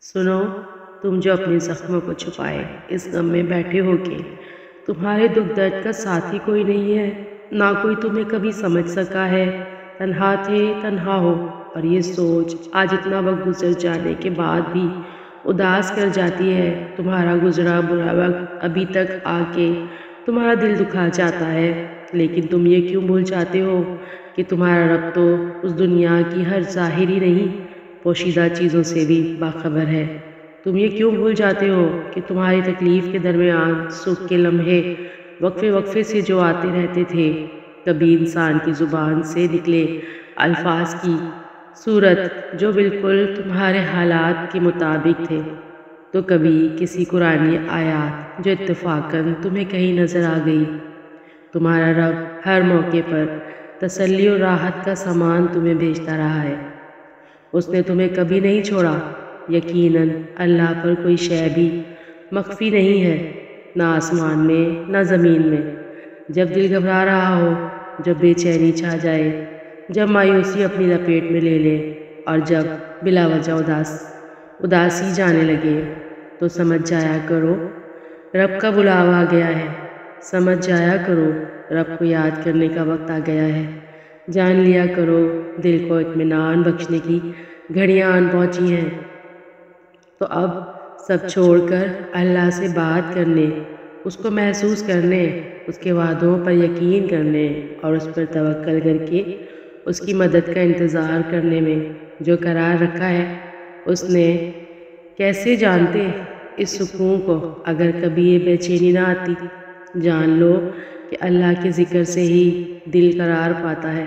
سنو، تم جو اپنے زخموں کو چھپائے اس غم میں بیٹھے ہو کہ تمہارے دکھ درد کا ساتھی کوئی نہیں ہے، نہ کوئی تمہیں کبھی سمجھ سکا ہے، تنہا تھے تنہا ہو، اور یہ سوچ آج اتنا وقت گزر جانے کے بعد بھی اداس کر جاتی ہے۔ تمہارا گزرا برا وقت ابھی تک آ کے تمہارا دل دکھا جاتا ہے، لیکن تم یہ کیوں بھول جاتے ہو کہ تمہارا رب تو اس دنیا کی ہر ظاہری نہیں، پوشیدہ چیزوں سے بھی باخبر ہے۔ تم یہ کیوں بھول جاتے ہو کہ تمہاری تکلیف کے درمیان سکھ کے لمحے وقفے وقفے سے جو آتے رہتے تھے، کبھی انسان کی زبان سے نکلے الفاظ کی صورت جو بالکل تمہارے حالات کے مطابق تھے، تو کبھی کسی قرآنی آیات جو اتفاقاً تمہیں کہیں نظر آ گئی۔ تمہارا رب ہر موقع پر تسلی اور راحت کا سامان تمہیں بھیجتا رہا ہے، اس نے تمہیں کبھی نہیں چھوڑا۔ یقیناً اللہ پر کوئی شے بھی مخفی نہیں ہے، نہ آسمان میں نہ زمین میں۔ جب دل گھبرا رہا ہو، جب بے چینی چھا جائے، جب مایوسی اپنی لپیٹ میں لے لے، اور جب بلا وجہ اداسی جانے لگے، تو سمجھ جایا کرو رب کا بلاوا آ گیا ہے۔ سمجھ جایا کرو رب کو یاد کرنے کا وقت آ گیا ہے۔ جان لیا کرو دل کو اطمینان بخشنے کی گھڑیاں آن پہنچی ہیں۔ تو اب سب چھوڑ کر اللہ سے بات کرنے، اس کو محسوس کرنے، اس کے وعدوں پر یقین کرنے، اور اس پر توکل کر کے اس کی مدد کا انتظار کرنے میں جو قرار رکھا ہے، اس نے کیسے جانتے اس سکون کو اگر کبھی یہ بے چینی نہ آتی۔ جان لو کہ اللہ کے ذکر سے ہی دل قرار پاتا ہے۔